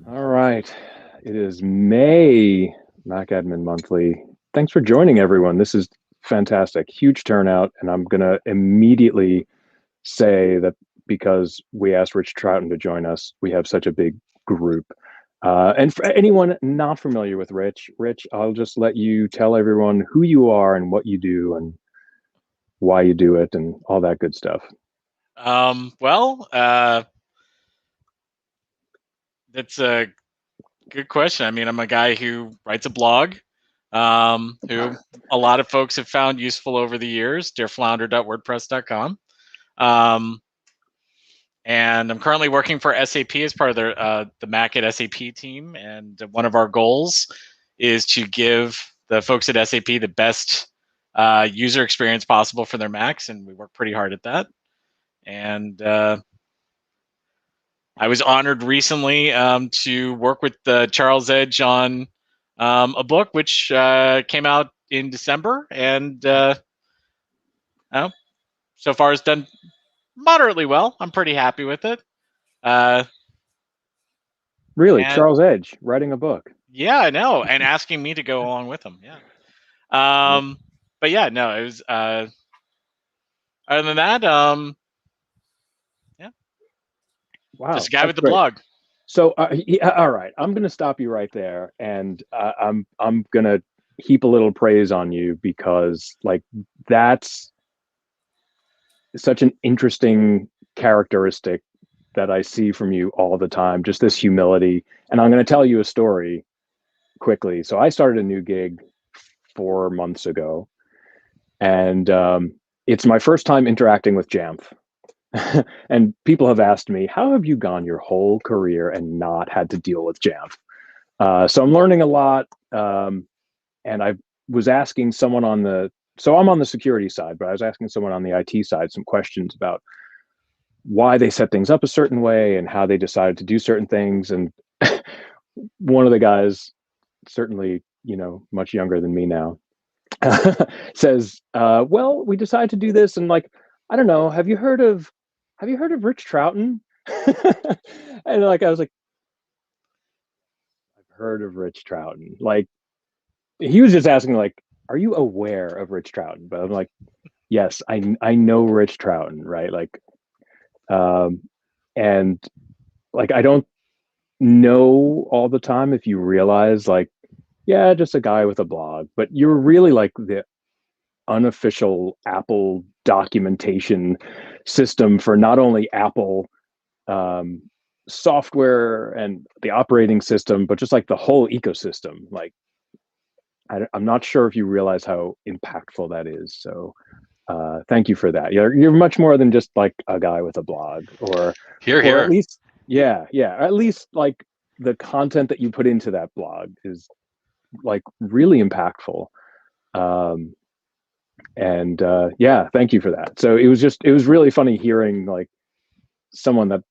All right. It is May, MacAdmin Monthly. Thanks for joining, everyone. This is fantastic. Huge turnout. And I'm going to immediately say that because we asked Rich Troughton to join us, we have such a big group. And for anyone not familiar with Rich, I'll just let you tell everyone who you are and what you do and why you do it and all that good stuff. Well, that's a good question. I mean, I'm a guy who writes a blog, who a lot of folks have found useful over the years, dearflounder.wordpress.com. Um, and I'm currently working for SAP as part of the Mac at SAP team. And one of our goals is to give the folks at SAP the best user experience possible for their Macs, and we work pretty hard at that. And I was honored recently to work with Charles Edge on a book which came out in December, and so far it's done moderately well. I'm pretty happy with it. Really, And Charles Edge writing a book. yeah, I know, and asking me to go along with him. Yeah. But yeah, no, it was. Other than that, yeah, just Wow, a guy that's with the great. blog. So, yeah, all right, I'm going to stop you right there, and I'm going to heap a little praise on you because, like, that's such an interesting characteristic that I see from you all the time. Just this humility, and I'm going to tell you a story quickly. So, I started a new gig 4 months ago, and it's my first time interacting with Jamf. And people have asked me, how have you gone your whole career and not had to deal with Jamf? So I'm learning a lot. And I was asking someone so I'm on the security side, but I was asking someone on the IT side some questions about why they set things up a certain way and how they decided to do certain things. And one of the guys, certainly, much younger than me now, says, well, we decided to do this. And like, I don't know, have you heard of Rich Troughton? And like, I was like, I've heard of Rich Troughton. Like, he was just asking, like, are you aware of Rich Troughton? But I'm like, yes, I know Rich Troughton, right? Like, um, and like, I don't know all the time if you realize, like, yeah, just a guy with a blog, but you're really like the unofficial Apple documentation system for not only Apple um, software and the operating system, but just like the whole ecosystem. Like, I'm not sure if you realize how impactful that is. So thank you for that. You're much more than just like a guy with a blog, Here, or at here. least, yeah, at least like the content that you put into that blog is like really impactful. Um, and yeah, thank you for that. So it was really funny hearing like someone that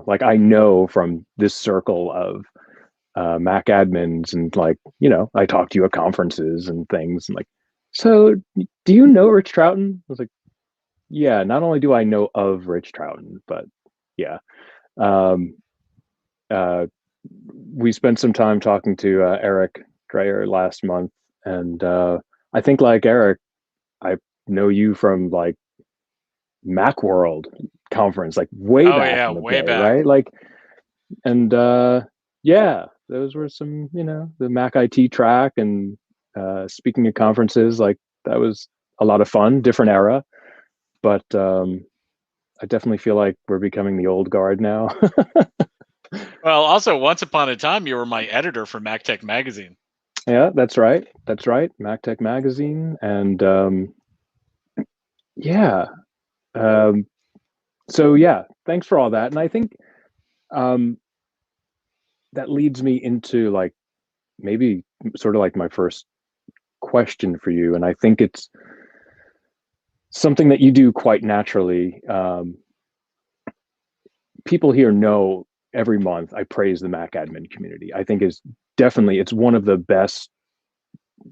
like I know from this circle of Mac admins, and like I talk to you at conferences and things, and like, so do you know Rich Troughton? I was like, yeah, not only do I know of Rich Troughton, but yeah. Um, uh, we spent some time talking to Eric Dreyer last month, and I think like Eric, I know you from like Macworld conference, like way Oh back yeah, in the way day, back. right? Like, and yeah, those were some, the Mac IT track, and speaking at conferences, like that was a lot of fun, different era, but I definitely feel like we're becoming the old guard now. Well, also, once upon a time, you were my editor for MacTech Magazine. Yeah, that's right. That's right. MacTech Magazine. And yeah. Um, so yeah, thanks for all that. And I think um, that leads me into like maybe sort of like my first question for you. And I think it's something that you do quite naturally. People here know every month I praise the Mac admin community. I think is definitely it's one of the best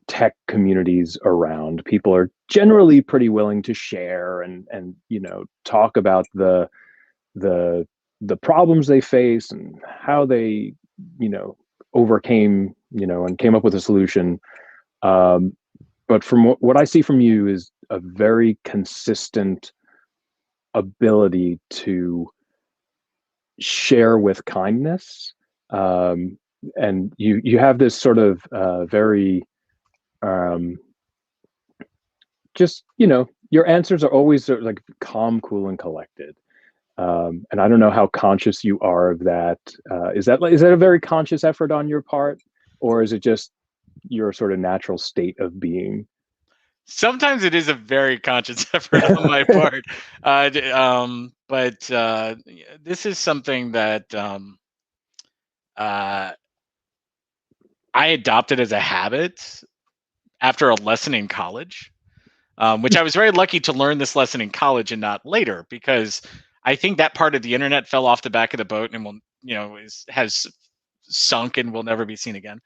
tech communities around. People are generally pretty willing to share and talk about the the problems they face and how they, you know, overcame, you know, and came up with a solution. Um, but from what I see from you is a very consistent ability to share with kindness. Um, and you have this sort of very um, just, you know, your answers are always sort of like calm, cool, and collected. And I don't know how conscious you are of that. Is that a very conscious effort on your part, or is it just your sort of natural state of being? Sometimes it is a very conscious effort on my part, but this is something that uh, I adopted as a habit after a lesson in college, which I was very lucky to learn this lesson in college and not later, because I think that part of the internet fell off the back of the boat and will, has sunk and will never be seen again.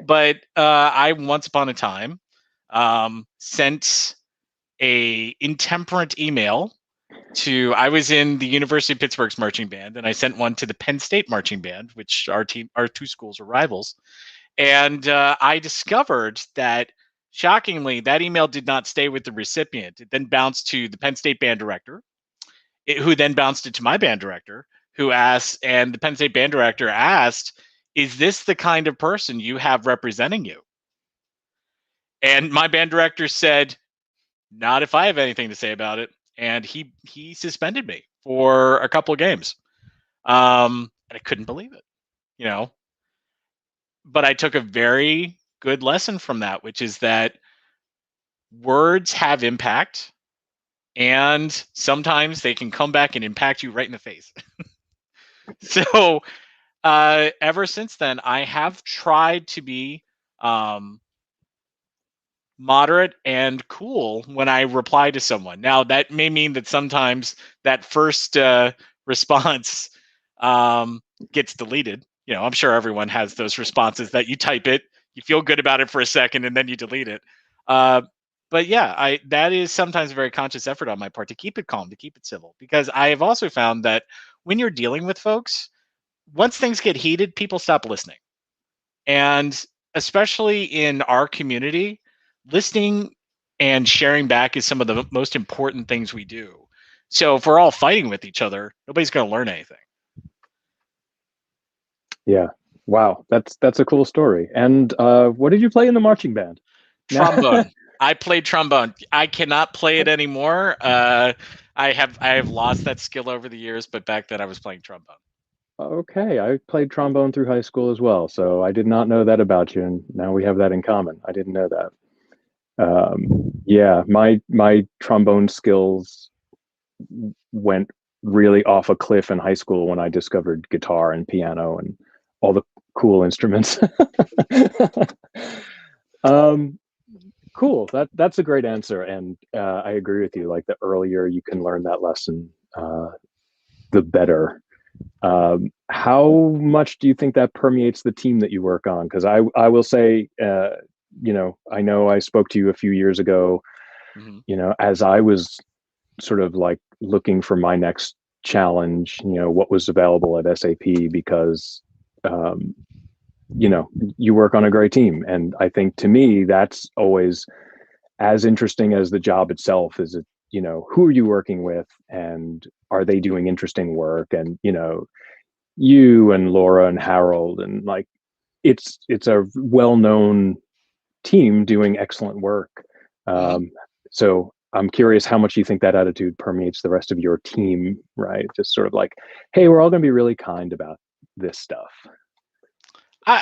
But I once upon a time sent a intemperate email to I was in the University of Pittsburgh's marching band, and I sent one to the Penn State marching band, which our two schools are rivals. And I discovered that, shockingly, that email did not stay with the recipient. It then bounced to the Penn State band director, who then bounced it to my band director, who asked, and the Penn State band director asked, "Is this the kind of person you have representing you?" And my band director said, "Not if I have anything to say about it." And he suspended me for a couple of games. And I couldn't believe it, you know. But I took a very good lesson from that, which is that words have impact, and sometimes they can come back and impact you right in the face. So ever since then, I have tried to be um, moderate and cool when I reply to someone. Now, that may mean that sometimes that first response um, gets deleted. You know, I'm sure everyone has those responses that you type it, you feel good about it for a second, and then you delete it. Uh, but yeah, I that is sometimes a very conscious effort on my part to keep it calm, to keep it civil, because I have also found that when you're dealing with folks, once things get heated, people stop listening. And especially in our community, listening and sharing back is some of the most important things we do. So if we're all fighting with each other, nobody's going to learn anything. Yeah. Wow, that's a cool story. And what did you play in the marching band? Trombone. I played trombone. I cannot play it anymore. I have lost that skill over the years, but back then I was playing trombone. Okay, I played trombone through high school as well, so I did not know that about you, and now we have that in common. I didn't know that. Yeah, my trombone skills went really off a cliff in high school when I discovered guitar and piano and all the cool instruments. um, cool. That's a great answer, and I agree with you. Like the earlier you can learn that lesson, the better. How much do you think that permeates the team that you work on? Because I will say, you know I spoke to you a few years ago. Mm-hmm. You know, as I was sort of like looking for my next challenge, you know, what was available at SAP because, um, you know, you work on a great team. And I think to me, that's always as interesting as the job itself. Is it, you know, who are you working with and are they doing interesting work? And, you know, you and Laura and Harold and like, it's a well-known team doing excellent work. Mm-hmm. So I'm curious how much you think that attitude permeates the rest of your team, right? Just sort of like, hey, we're all going to be really kind about this stuff.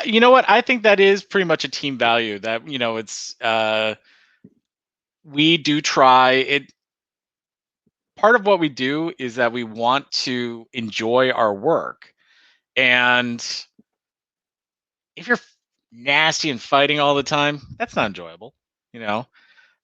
You know what? I think that is pretty much a team value. That it's we do try it. Part of what we do is that we want to enjoy our work, and if you're nasty and fighting all the time, that's not enjoyable. You know.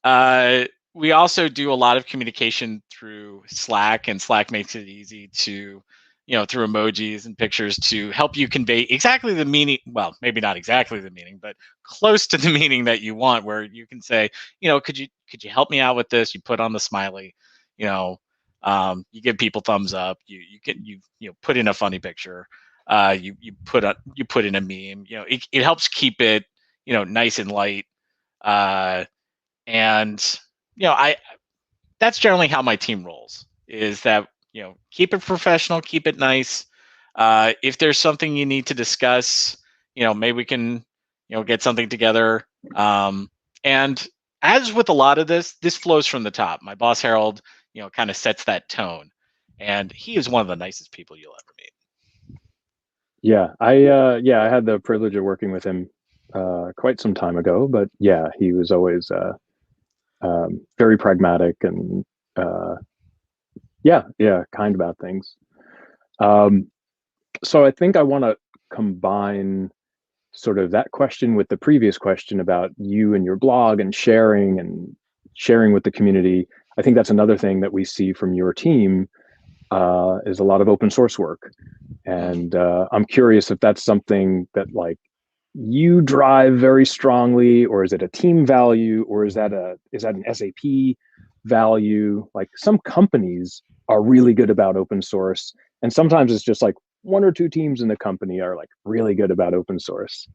Uh, we also do a lot of communication through Slack, and Slack makes it easy to, through emojis and pictures to help you convey exactly the meaning. Well, maybe not exactly the meaning, but close to the meaning that you want. Where you can say, could you help me out with this? You put on the smiley, you know, You give people thumbs up. You put in a funny picture. You put in a meme. It helps keep it nice and light. And I that's generally how my team rolls. Is that keep it professional, keep it nice. If there's something you need to discuss, maybe we can get something together. And as with a lot of this flows from the top. My boss Harold, kind of sets that tone, and he is one of the nicest people you'll ever meet. I had the privilege of working with him quite some time ago, but yeah, he was always very pragmatic and kind about things. So I think I want to combine sort of that question with the previous question about you and your blog and sharing with the community. I think that's another thing that we see from your team is a lot of open source work. And I'm curious if that's something that like you drive very strongly, or is it a team value, or is that an SAP value? Like some companies are really good about open source, and sometimes it's just like one or two teams in the company are like really good about open source.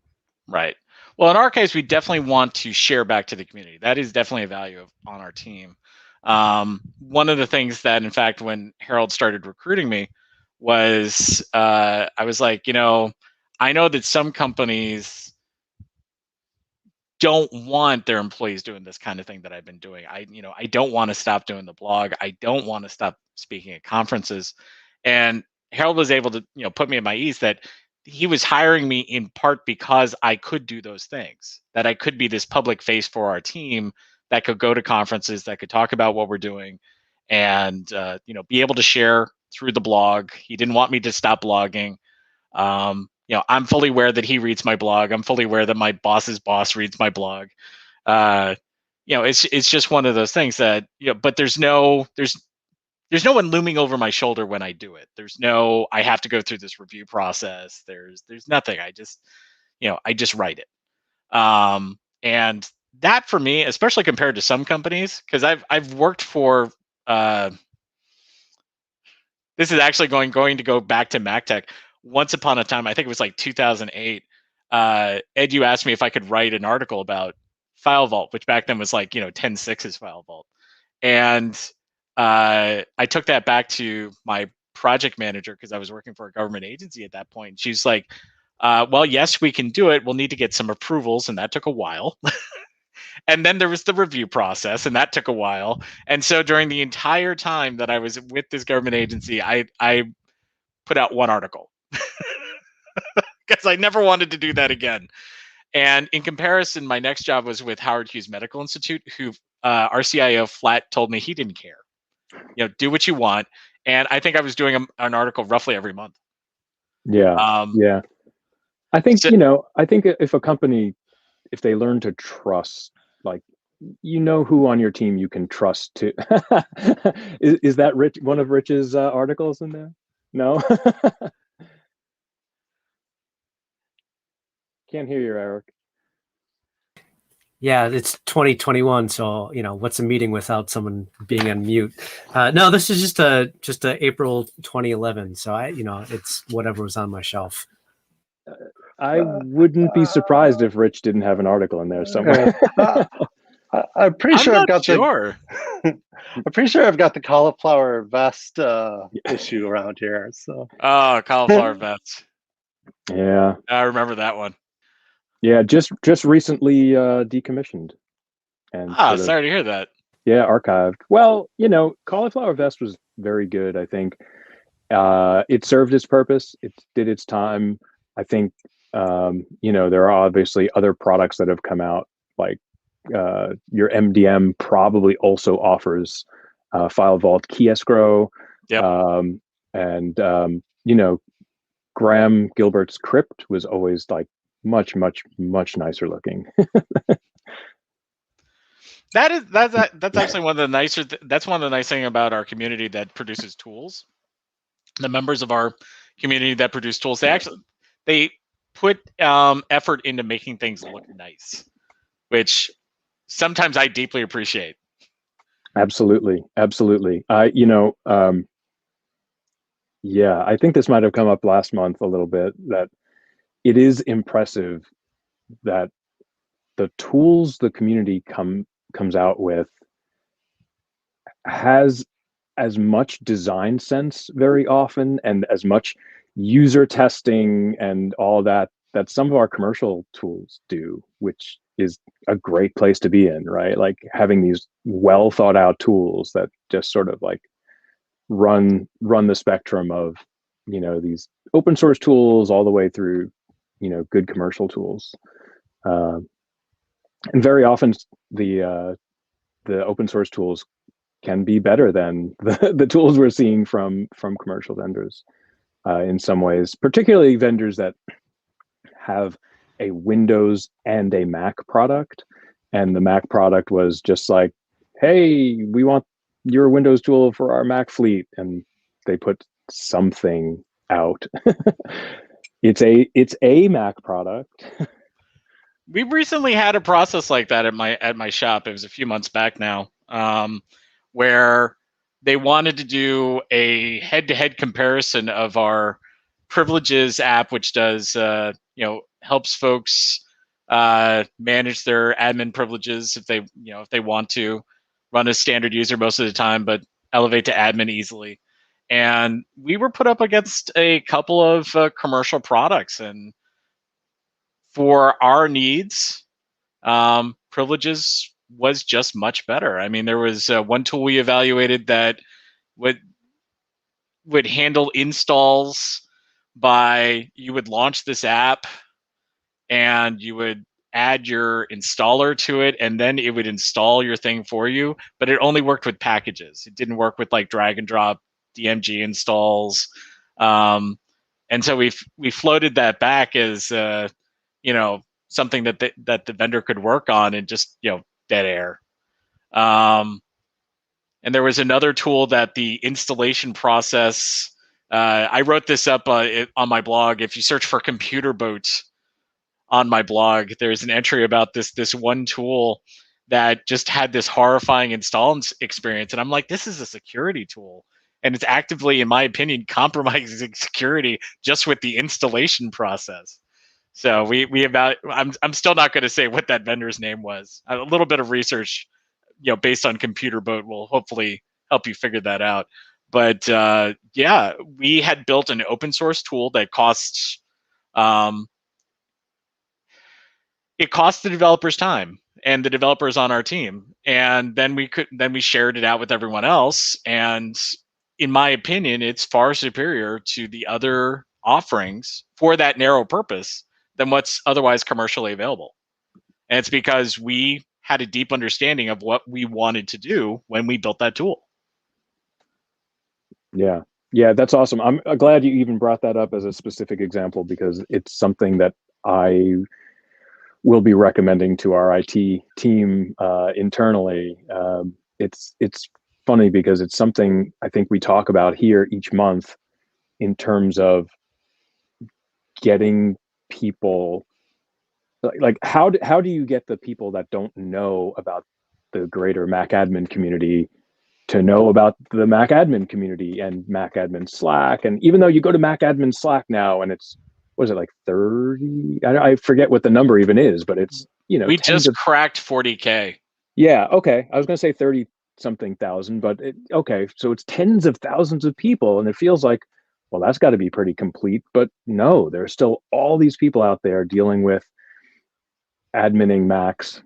Right. Well, in our case, we definitely want to share back to the community. That is definitely a value on our team. One of the things that, in fact, when Harold started recruiting me, was I was like, I know that some companies don't want their employees doing this kind of thing that I've been doing. I don't want to stop doing the blog. I don't want to stop speaking at conferences. And Harold was able to, put me at my ease that he was hiring me in part because I could do those things, that I could be this public face for our team that could go to conferences, that could talk about what we're doing, and be able to share through the blog. He didn't want me to stop blogging. I'm fully aware that he reads my blog. I'm fully aware that my boss's boss reads my blog. It's just one of those things that but there's no one looming over my shoulder when I do it. There's no I have to go through this review process. There's nothing. I just write it. And that for me, especially compared to some companies, because I've worked for this is actually going to go back to MacTech. Once upon a time, I think it was like 2008. Ed, you asked me if I could write an article about File Vault, which back then was like 10.6's File Vault, and I took that back to my project manager because I was working for a government agency at that point. She's like, "Well, yes, we can do it. We'll need to get some approvals," and that took a while. And then there was the review process, and that took a while. And so during the entire time that I was with this government agency, I put out one article because I never wanted to do that again. And in comparison, my next job was with Howard Hughes Medical Institute, who our CIO flat told me he didn't care. Do what you want. And I think I was doing an article roughly every month. Yeah. Yeah. I think, I think if a company, if they learn to trust, like, who on your team you can trust to. is that Rich, one of Rich's articles in there? No? Can't hear you, Eric. Yeah, it's 2021, so what's a meeting without someone being on mute? No, this is just a April 2011, so it's whatever was on my shelf. I wouldn't be surprised if Rich didn't have an article in there somewhere. I'm pretty sure I've got sure. I'm pretty sure I've got the cauliflower vest issue around here. So. Oh, cauliflower vest. Yeah, I remember that one. Yeah, just recently decommissioned. And sorry to hear that. Yeah, archived. Well, cauliflower vest was very good. I think it served its purpose. It did its time. I think there are obviously other products that have come out, like your MDM probably also offers File Vault key escrow. Yep. And Graham Gilbert's crypt was always like much nicer looking. That's actually one of the nicer. That's one of the nice thing about our community that produces tools. The members of our community that produce tools, they put effort into making things look nice, which sometimes I deeply appreciate. Absolutely, absolutely. Yeah, I think this might have come up last month a little bit, that it is impressive that the tools the community comes out with has as much design sense very often, and as much user testing and all that, that some of our commercial tools do, which is a great place to be in, right? Like having these well thought out tools that just sort of like run the spectrum of, these open source tools all the way through, good commercial tools. uh, and very often the open source tools can be better than the tools we're seeing from commercial vendors, in some ways, particularly vendors that have a Windows and a Mac product, and the Mac product was just like, hey, we want your Windows tool for our Mac fleet, and they put something out. It's a Mac product. We recently had a process like that at my shop. It was a few months back now, where they wanted to do a head-to-head comparison of our privileges app, which does helps folks manage their admin privileges if they want to run a standard user most of the time, but elevate to admin easily. And we were put up against a couple of commercial products, and for our needs, privileges was just much better. I mean, there was one tool we evaluated that would handle installs by, you would launch this app and you would add your installer to it, and then it would install your thing for you, but it only worked with packages. It didn't work with like drag and drop DMG installs. And so we floated that back as something that the vendor could work on, and just dead air. And there was another tool that the installation process. I wrote this up on my blog. If you search for computer boats on my blog, there's an entry about this one tool that just had this horrifying install experience, and I'm like, this is a security tool, and it's actively, in my opinion, compromising security just with the installation process. So I'm still not going to say what that vendor's name was. A little bit of research, based on Computer Boat, will hopefully help you figure that out. But yeah, we had built an open source tool that costs it cost the developers time, and the developers on our team, and then we shared it out with everyone else. And in my opinion, it's far superior to the other offerings for that narrow purpose than what's otherwise commercially available. And it's because we had a deep understanding of what we wanted to do when we built that tool. Yeah. Yeah, that's awesome. I'm glad you even brought that up as a specific example, because it's something that I will be recommending to our IT team internally. It's funny because it's something I think we talk about here each month in terms of getting people, like how do you get the people that don't know about the greater MacAdmin community to know about the MacAdmin community and MacAdmin Slack? And even though you go to MacAdmin Slack now and it's, what is it, like 30? I forget what the number even is, but it's, we just cracked 40K. Yeah, okay. I was going to say 30 something thousand, but okay. So it's tens of thousands of people, and it feels like, well, that's got to be pretty complete. But no, there's still all these people out there dealing with adminning Macs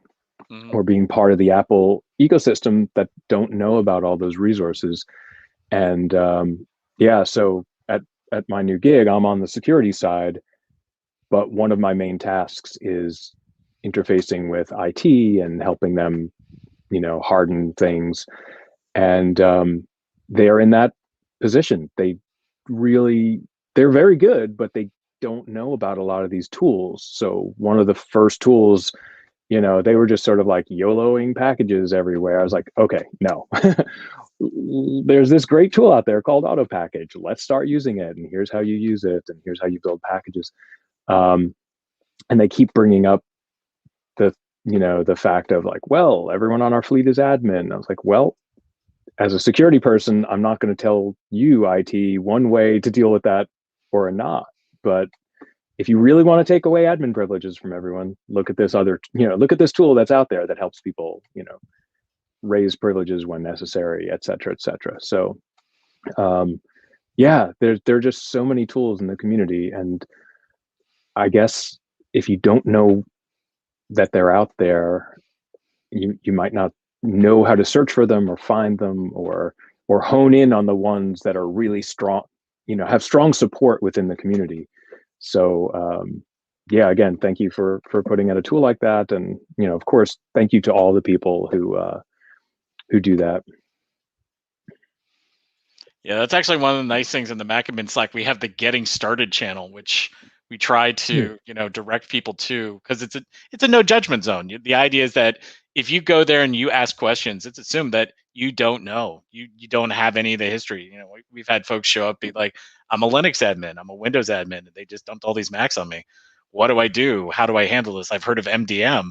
or being part of the Apple ecosystem that don't know about all those resources. And yeah, so at my new gig, I'm on the security side, but one of my main tasks is interfacing with IT and helping them, harden things. And they're in that position. They're very good, but they don't know about a lot of these tools. So one of the first tools, they were just sort of like YOLOing packages everywhere. I was like, okay, no. There's this great tool out there called Auto Package. Let's start using it. And here's how you use it. And here's how you build packages. And they keep bringing up the fact of like, well, everyone on our fleet is admin. I was like, well, as a security person, I'm not going to tell you, IT, one way to deal with that or not. But if you really want to take away admin privileges from everyone, look at this look at this tool that's out there that helps people, raise privileges when necessary, et cetera, et cetera. So, yeah, there are just so many tools in the community. And I guess if you don't know that they're out there, you might not know how to search for them or find them or hone in on the ones that are really strong, have strong support within the community. So yeah, again, thank you for putting out a tool like that, and of course, thank you to all the people who do that. Yeah, that's actually one of the nice things in the MacAdmin Slack. We have the Getting Started channel, which we try to direct people to, because it's a no judgment zone. The idea is that if you go there and you ask questions, it's assumed that you don't know, you don't have any of the history. We've had folks show up, be like, I'm a Linux admin, I'm a Windows admin, and they just dumped all these Macs on me. What do I do? How do I handle this? I've heard of MDM,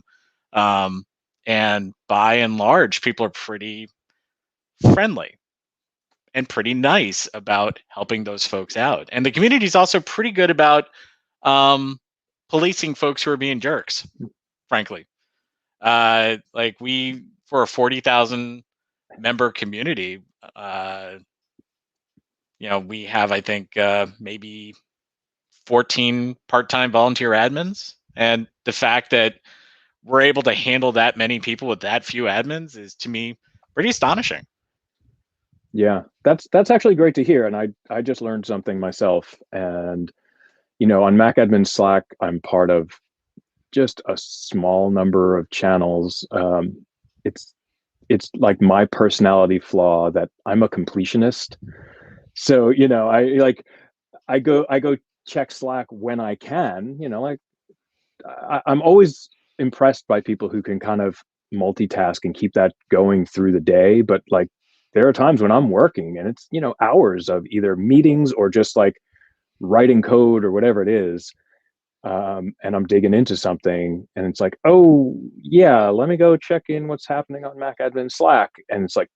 and by and large, people are pretty friendly and pretty nice about helping those folks out. And the community is also pretty good about policing folks who are being jerks, frankly. Like for a 40,000 member community, we have, I think, maybe 14 part-time volunteer admins. And the fact that we're able to handle that many people with that few admins is, to me, pretty astonishing. Yeah, that's actually great to hear. And I just learned something myself. And, on MacAdmin Slack, I'm part of just a small number of channels. It's like my personality flaw that I'm a completionist. So, I go check Slack when I can, I'm always impressed by people who can kind of multitask and keep that going through the day. But like, there are times when I'm working and it's, hours of either meetings or just like writing code or whatever it is. And I'm digging into something and it's like, oh yeah, let me go check in what's happening on MacAdmin Slack. And it's like,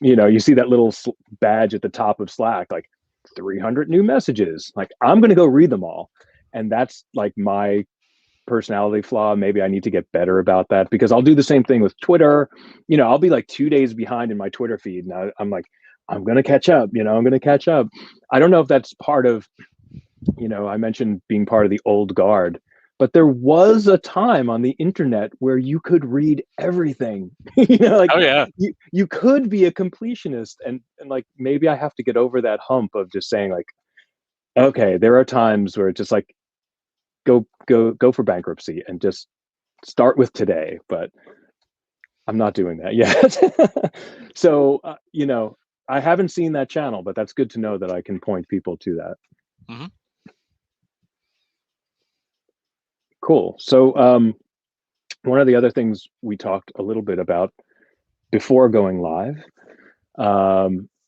you see that little badge at the top of Slack, like 300 new messages. Like, I'm going to go read them all. And that's like my personality flaw. Maybe I need to get better about that, because I'll do the same thing with Twitter. I'll be like 2 days behind in my Twitter feed. And I'm like, I'm going to catch up, I'm going to catch up. I don't know if that's part of, I mentioned being part of the old guard, but there was a time on the internet where you could read everything. Like, oh yeah, you could be a completionist, and like, maybe I have to get over that hump of just saying like, okay, there are times where it's just like, go for bankruptcy and just start with today. But I'm not doing that yet. So I haven't seen that channel, but that's good to know that I can point people to that. Mm-hmm. Cool. So one of the other things we talked a little bit about before going live,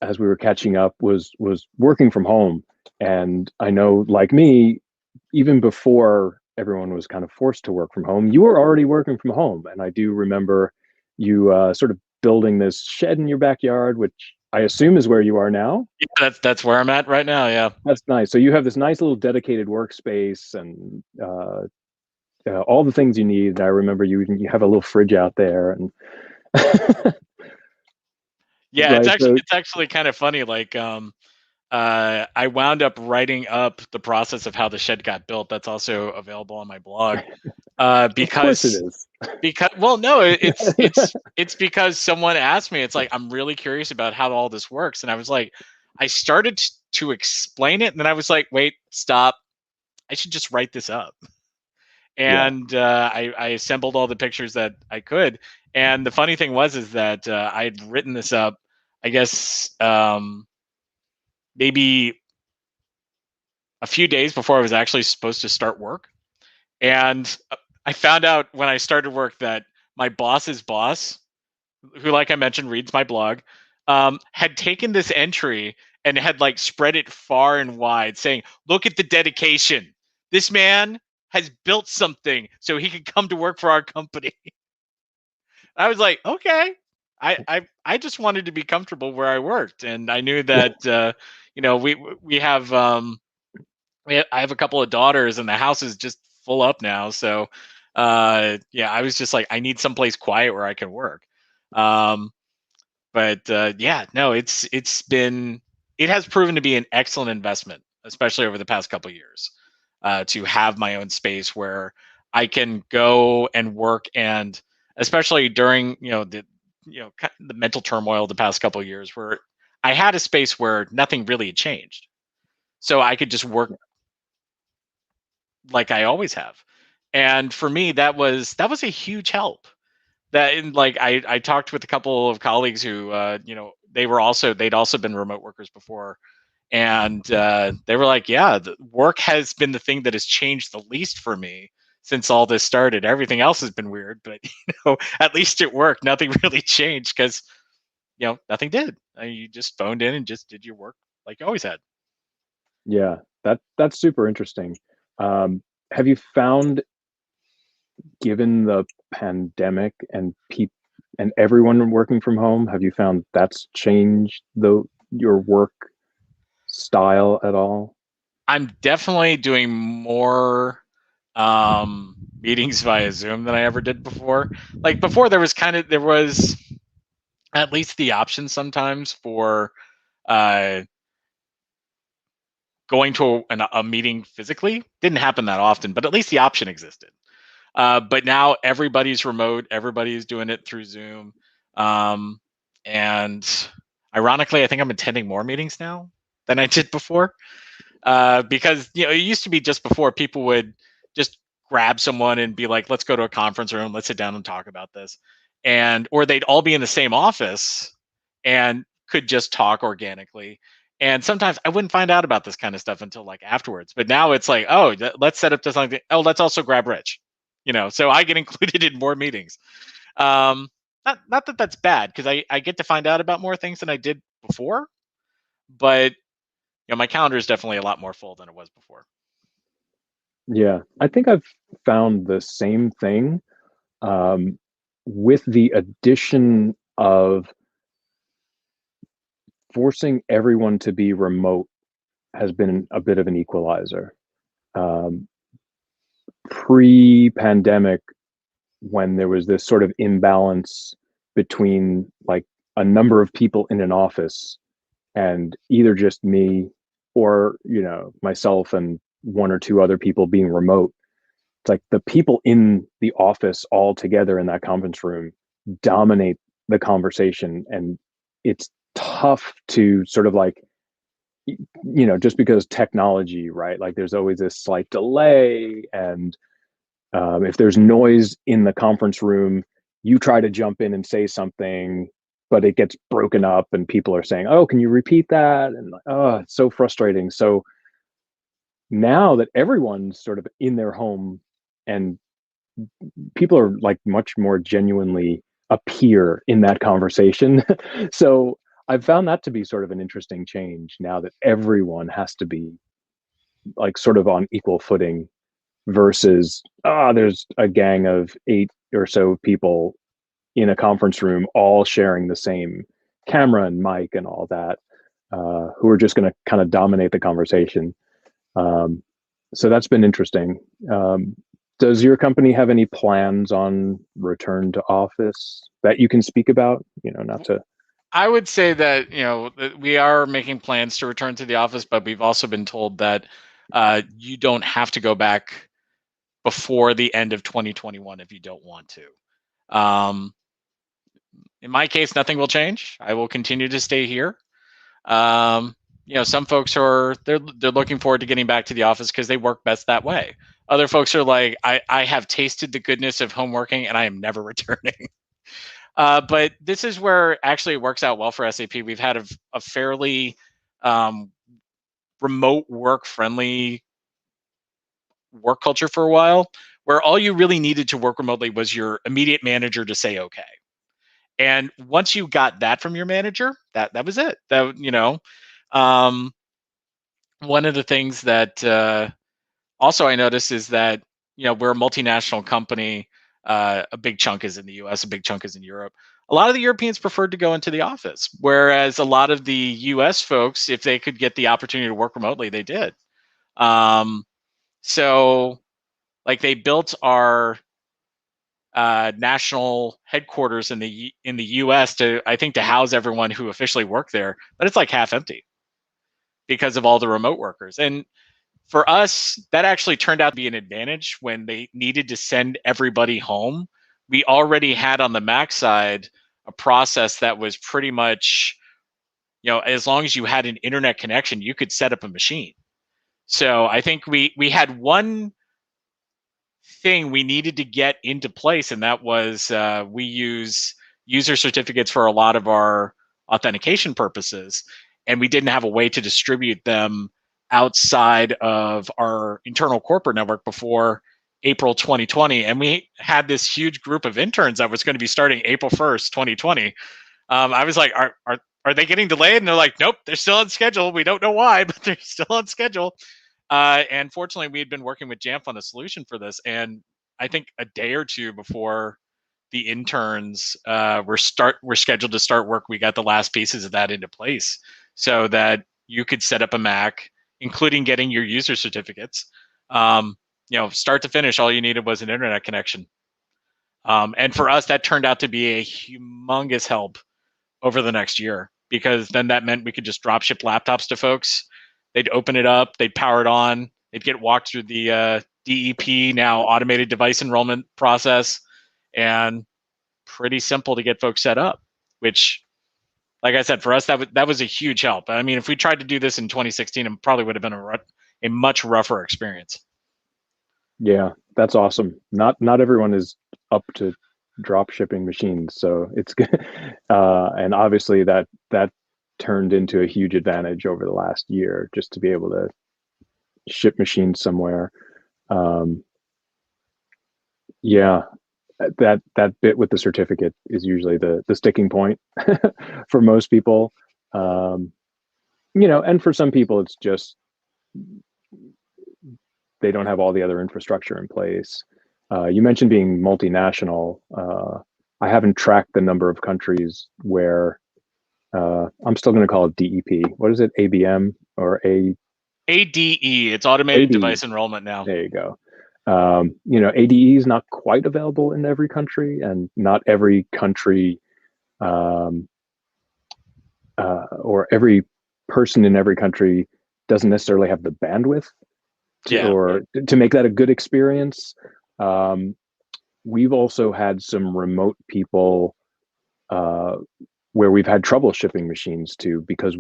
as we were catching up, was working from home. And I know, like me, even before everyone was kind of forced to work from home, you were already working from home. And I do remember you sort of building this shed in your backyard, which I assume is where you are now. Yeah, that's where I'm at right now. Yeah, that's nice. So you have this nice little dedicated workspace and all the things you need. And I remember you have a little fridge out there, and yeah, right, it's actually kind of funny. Like, I wound up writing up the process of how the shed got built. That's also available on my blog. Because of course it is. Well, no, it's because someone asked me. It's like, I'm really curious about how all this works, and I was like, I started to explain it, and then I was like, wait, stop. I should just write this up. And I assembled all the pictures that I could. And the funny thing is that I had written this up, I guess, maybe a few days before I was actually supposed to start work. And I found out when I started work that my boss's boss, who, like I mentioned, reads my blog, had taken this entry and had like spread it far and wide, saying, look at the dedication. This man has built something so he could come to work for our company. I was like, okay, I just wanted to be comfortable where I worked, and I knew that we have I have a couple of daughters, and the house is just full up now. So yeah, I was just like, I need someplace quiet where I can work. Um, but yeah, no, it has proven to be an excellent investment, especially over the past couple of years, to have my own space where I can go and work, and especially during the mental turmoil the past couple of years, where I had a space where nothing really had changed, so I could just work like I always have. And for me, that was a huge help. That in like I talked with a couple of colleagues who they'd also been remote workers before, and they were like, yeah, the work has been the thing that has changed the least for me since all this started. Everything else has been weird, but at least at work nothing really changed, because nothing did. You just phoned in and just did your work like you always had. Yeah, that's super interesting. Have you found, given the pandemic and everyone working from home, have you found that's changed your work style at all? I'm definitely doing more meetings via Zoom than I ever did before. Like before, there was at least the option sometimes for uh, going to a meeting physically. Didn't happen that often, but at least the option existed. But now everybody's remote. Everybody's doing it through Zoom. Um, and ironically, I think I'm attending more meetings now than I did before. Because it used to be just before people would just grab someone and be like, let's go to a conference room, let's sit down and talk about this. Or they'd all be in the same office and could just talk organically. And sometimes I wouldn't find out about this kind of stuff until like afterwards. But now it's like, oh, let's set up to something. Oh, let's also grab Rich. So I get included in more meetings. Not that that's bad, because I get to find out about more things than I did before. But my calendar is definitely a lot more full than it was before. Yeah, I think I've found the same thing, with the addition of forcing everyone to be remote has been a bit of an equalizer. Um, Pre-pandemic, when there was this sort of imbalance between like a number of people in an office and either just me or myself and one or two other people being remote, it's like the people in the office all together in that conference room dominate the conversation, and it's tough to sort of like, just because technology, right, like there's always this slight delay, and if there's noise in the conference room, you try to jump in and say something, but it gets broken up and people are saying, oh, can you repeat that? And like, oh, it's so frustrating. So now that everyone's sort of in their home, and people are like much more genuinely appear in that conversation. So I've found that to be sort of an interesting change, now that everyone has to be like sort of on equal footing, versus there's a gang of 8 or so people in a conference room all sharing the same camera and mic and all that, who are just going to kind of dominate the conversation. So that's been interesting. Does your company have any plans on return to office that you can speak about? Not to. I would say that that we are making plans to return to the office, but we've also been told that you don't have to go back before the end of 2021 if you don't want to. In my case, nothing will change. I will continue to stay here. Some folks they're looking forward to getting back to the office because they work best that way. Other folks are like, I have tasted the goodness of home working and I am never returning. But this is where actually it works out well for SAP. We've had a fairly remote work friendly work culture for a while, where all you really needed to work remotely was your immediate manager to say okay. And once you got that from your manager, that was it. Um, one of the things that also I noticed is that we're a multinational company. A big chunk is in the U.S., a big chunk is in Europe. a lot of the Europeans preferred to go into the office, whereas a lot of the US folks, if they could get the opportunity to work remotely, they did. So like they built our national headquarters in the US to, I think, to house everyone who officially worked there, but it's like half empty because of all the remote workers. And for us, that actually turned out to be an advantage when they needed to send everybody home. We already had on the Mac side a process that was pretty much, as long as you had an internet connection, you could set up a machine. So I think we had one thing we needed to get into place, and that was we use user certificates for a lot of our authentication purposes, and we didn't have a way to distribute them outside of our internal corporate network before April 2020. And we had this huge group of interns that was going to be starting April 1st, 2020. I was like, are they getting delayed? And they're like, nope, they're still on schedule. We don't know why, but they're still on schedule. And fortunately, we had been working with Jamf on a solution for this. And I think a day or two before the interns were scheduled to start work, we got the last pieces of that into place so that you could set up a Mac, including getting your user certificates. Start to finish, all you needed was an internet connection. And for us, that turned out to be a humongous help over the next year, because then that meant we could just drop ship laptops to folks. They'd open it up, they'd power it on, they'd get walked through the DEP, now automated device enrollment process, and pretty simple to get folks set up, which, like I said, for us, that was a huge help. I mean, if we tried to do this in 2016, it probably would have been a much rougher experience. Yeah, that's awesome. Not everyone is up to drop shipping machines, so it's good. And obviously that turned into a huge advantage over the last year, just to be able to ship machines somewhere. Yeah, that bit with the certificate is usually the sticking point for most people. And for some people, it's just they don't have all the other infrastructure in place. You mentioned being multinational. I haven't tracked the number of countries where I'm still going to call it DEP. What is it? ABM or ADE? It's automated ADE. device enrollment now. There you go. ADE is not quite available in every country, and not every country or every person in every country doesn't necessarily have the bandwidth to make that a good experience. We've also had some remote people where we've had trouble shipping machines to, because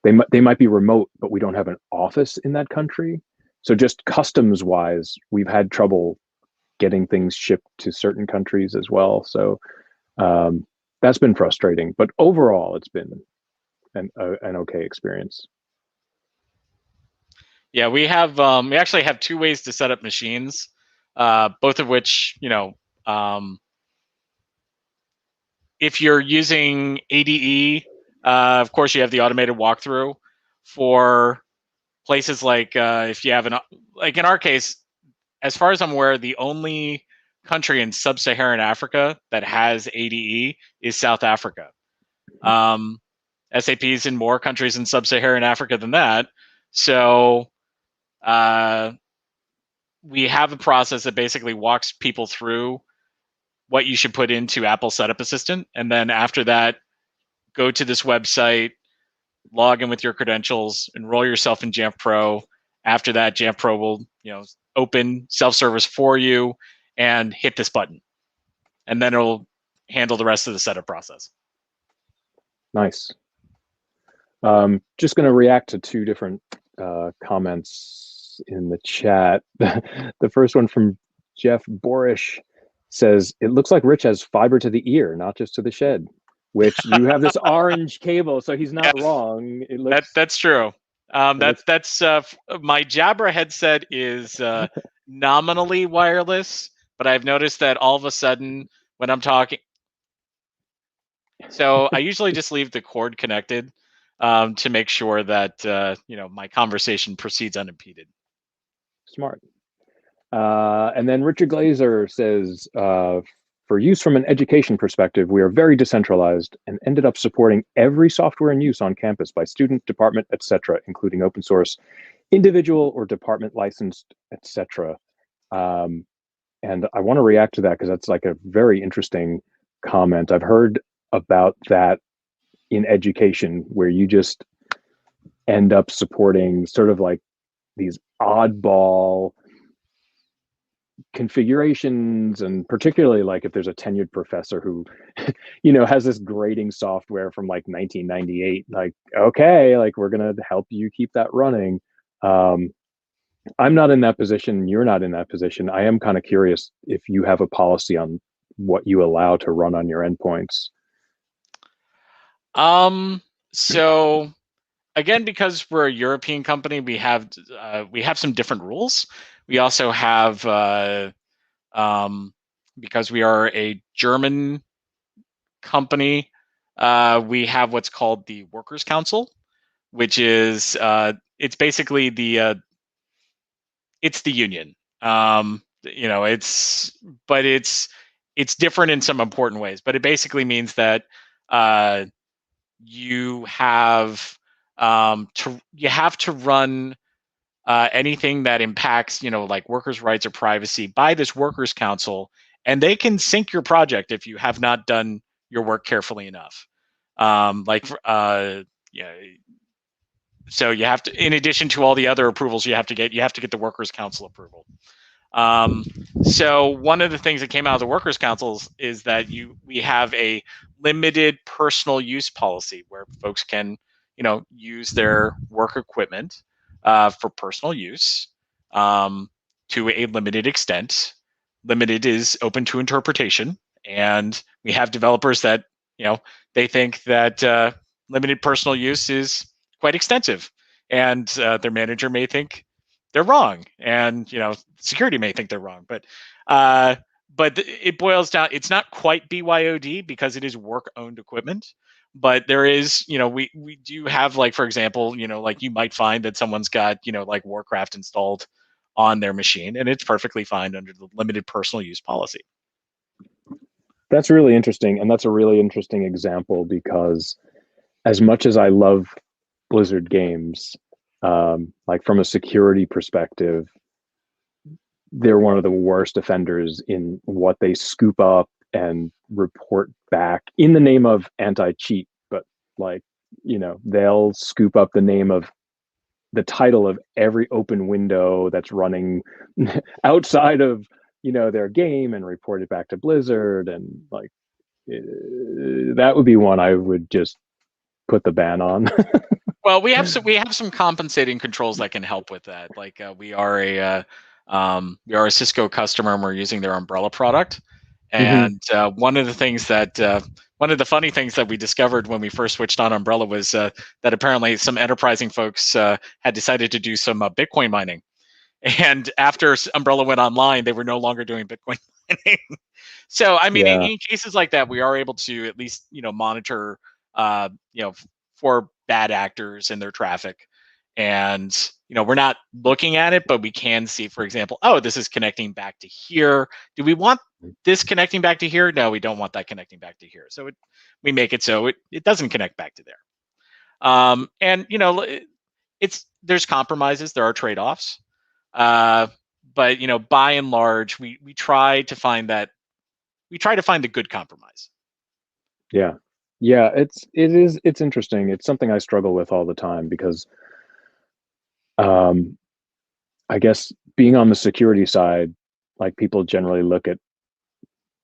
they might be remote, but we don't have an office in that country. So just customs wise, we've had trouble getting things shipped to certain countries as well. So that's been frustrating, but overall it's been an okay experience. Yeah, we actually have two ways to set up machines, both of which, if you're using ADE, of course you have the automated walkthrough. For places like if you have like in our case, as far as I'm aware, the only country in sub-Saharan Africa that has ADE is South Africa. SAP is in more countries in sub-Saharan Africa than that. So we have a process that basically walks people through what you should put into Apple Setup Assistant. And then after that, go to this website, log in with your credentials, enroll yourself in Jamf Pro. After that, Jamf Pro will, open self-service for you and hit this button. And then it'll handle the rest of the setup process. Nice. Just going to react to two different comments in the chat. The first one from Jeff Borish says, it looks like Rich has fiber to the ear, not just to the shed, which you have this orange cable, so he's not wrong. It looks... That's true. That's my Jabra headset is nominally wireless, but I've noticed that all of a sudden when I'm talking, so I usually just leave the cord connected to make sure that my conversation proceeds unimpeded. Smart. And then Richard Glazer says, For use from an education perspective, we are very decentralized and ended up supporting every software in use on campus by student, department, etc., including open source, individual or department licensed, etc. And I want to react to that because that's like a very interesting comment. I've heard about that in education where you just end up supporting sort of like these oddball configurations, and particularly like if there's a tenured professor who has this grading software from like 1998, like, okay, like we're going to help you keep that running. I'm not in that position, you're not in that position. I am kind of curious if you have a policy on what you allow to run on your endpoints. So again, because we're a European company, we have some different rules. We also have because we are a German company, we have what's called the Workers' Council, which is it's basically it's the union. It's different in some important ways, but it basically means that you have to run anything that impacts like workers' rights or privacy by this workers' council, and they can sink your project if you have not done your work carefully enough. Yeah, so you have to, in addition to all the other approvals you have to get the workers' council approval. So one of the things that came out of the workers' councils is that we have a limited personal use policy where folks can use their work equipment for personal use to a limited extent. Limited is open to interpretation, and we have developers that they think that limited personal use is quite extensive, and their manager may think they're wrong, and security may think they're wrong, but it boils down. It's not quite BYOD because it is work-owned equipment, but there is we do have, like, for example, like you might find that someone's got like Warcraft installed on their machine, and it's perfectly fine under the limited personal use policy. That's really interesting, and that's a really interesting example because as much as I love Blizzard games, like from a security perspective, they're one of the worst offenders in what they scoop up and report back in the name of anti-cheat. But like, they'll scoop up the name of the title of every open window that's running outside of their game and report it back to Blizzard, and like that would be one I would just put the ban on. Well, we have some compensating controls that can help with that. Like we are a Cisco customer, and we're using their Umbrella product. And one of the funny things that we discovered when we first switched on Umbrella was that apparently some enterprising folks had decided to do some Bitcoin mining. And after Umbrella went online, they were no longer doing Bitcoin mining. So, I mean, in cases like that, we are able to at least, monitor, for bad actors and their traffic. And, we're not looking at it, but we can see, for example, oh, this is connecting back to here. Do we want this connecting back to here? No, we don't want that connecting back to here. So we make it so it doesn't connect back to there. And, there's compromises, there are trade-offs. But by and large, we try to find the good compromise. Yeah, it's interesting. It's something I struggle with all the time because I guess being on the security side, like, people generally look at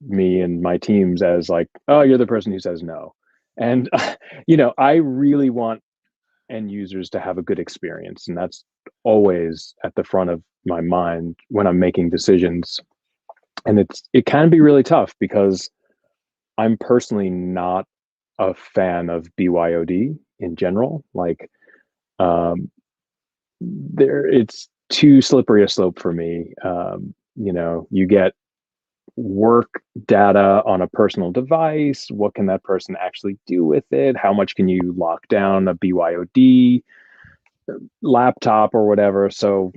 me and my teams as like, oh, you're the person who says no. And I really want end users to have a good experience, and that's always at the front of my mind when I'm making decisions. And it can be really tough because I'm personally not a fan of BYOD in general. Like, it's too slippery a slope for me. You get work data on a personal device. What can that person actually do with it? How much can you lock down a BYOD laptop or whatever? So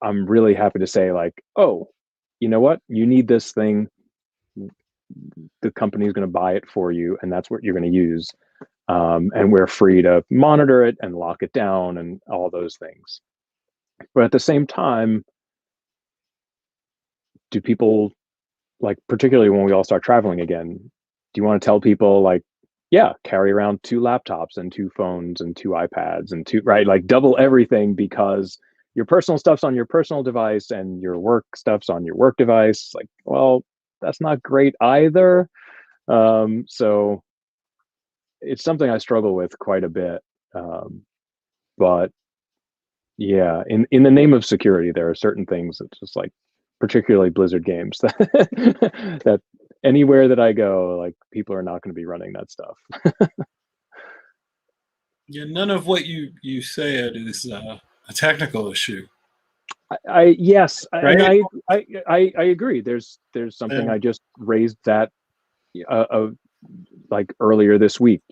I'm really happy to say, like, oh, you know what? You need this thing. the company is going to buy it for you, and that's what you're going to use. And we're free to monitor it and lock it down and all those things. But at the same time, do people, like, particularly when we all start traveling again, do you want to tell people, like, yeah, carry around 2 laptops and 2 phones and 2 iPads and 2, right? Like, double everything, because your personal stuff's on your personal device and your work stuff's on your work device. Like, well, that's not great either. So it's something I struggle with quite a bit. But yeah, in the name of security, there are certain things that just, like, particularly Blizzard games that that anywhere that I go, like, people are not going to be running that stuff. Yeah, none of what you said is a technical issue, Yes, and right? I agree. There's something Yeah. I just raised that like earlier this week.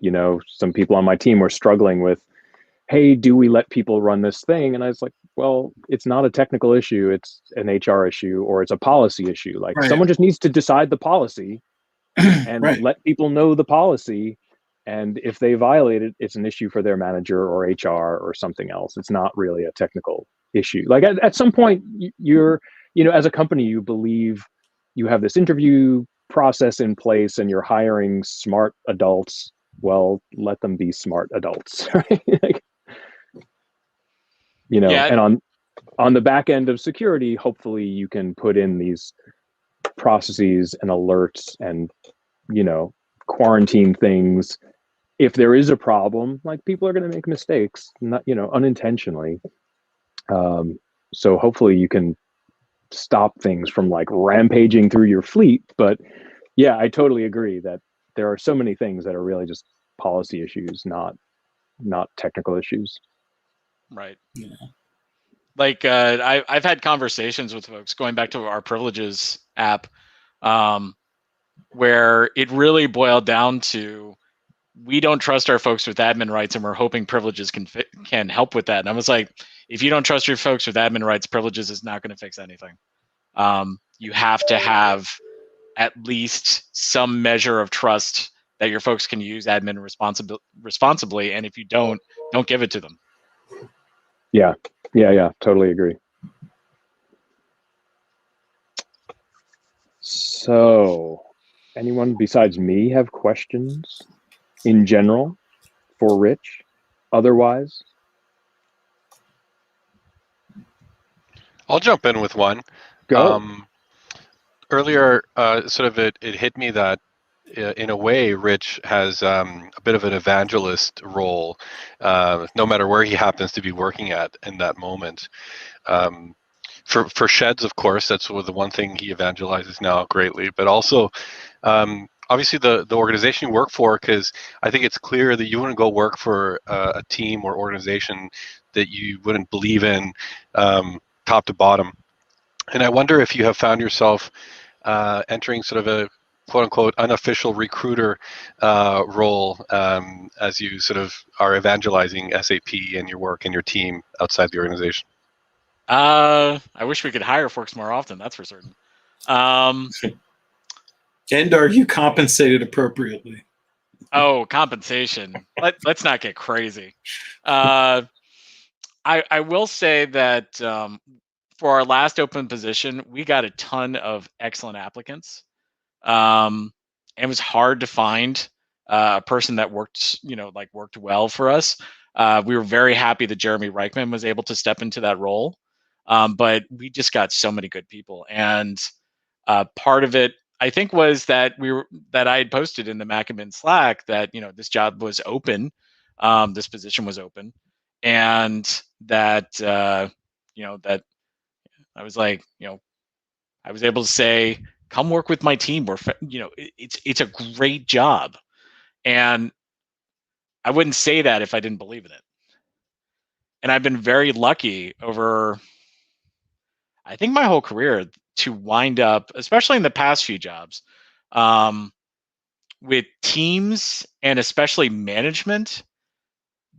Some people on my team were struggling with, hey, do we let people run this thing? And I was like, well, it's not a technical issue, it's an HR issue, or it's a policy issue. Like, Right. someone just needs to decide the policy and Right. let people know the policy. And if they violate it, it's an issue for their manager or HR or something else. It's not really a technical issue. Like, at some point, you're, as a company, you believe you have this interview process in place and you're hiring smart adults. Well, let them be smart adults, right? Like, Yeah. and on the back end of security, hopefully you can put in these processes and alerts and, quarantine things. If there is a problem, like, people are going to make mistakes, not, unintentionally. So hopefully you can stop things from, like, rampaging through your fleet. But yeah, I totally agree that there are so many things that are really just policy issues, not technical issues. Right. Yeah. Like, I've had conversations with folks going back to our privileges app, where it really boiled down to, we don't trust our folks with admin rights, and we're hoping privileges can help with that. And I was like, if you don't trust your folks with admin rights, privileges is not going to fix anything. You have to have at least some measure of trust that your folks can use admin responsibly. And if you don't give it to them. Yeah, totally agree. So, anyone besides me have questions in general for Rich? Otherwise, I'll jump in with one. go. Earlier, it hit me that in a way, Rich has a bit of an evangelist role, no matter where he happens to be working at in that moment. For Sheds, of course, that's the one thing he evangelizes now greatly, but also obviously the organization you work for, because I think it's clear that you wouldn't go work for a team or organization that you wouldn't believe in top to bottom. And I wonder if you have found yourself entering sort of a quote-unquote unofficial recruiter role as you sort of are evangelizing SAP and your work and your team outside the organization. I wish we could hire folks more often, that's for certain. And are you compensated appropriately? Oh, compensation. Let's not get crazy. I will say that for our last open position, we got a ton of excellent applicants. It was hard to find a person that worked well for us. We were very happy that Jeremy Reichman was able to step into that role. But we just got so many good people, and part of it, I think, was that I had posted in the MacAdmin Slack that this job was open, this position was open, and that that I was like, I was able to say, come work with my team. It's a great job, and I wouldn't say that if I didn't believe in it. And I've been very lucky over, I think, my whole career to wind up, especially in the past few jobs, with teams and especially management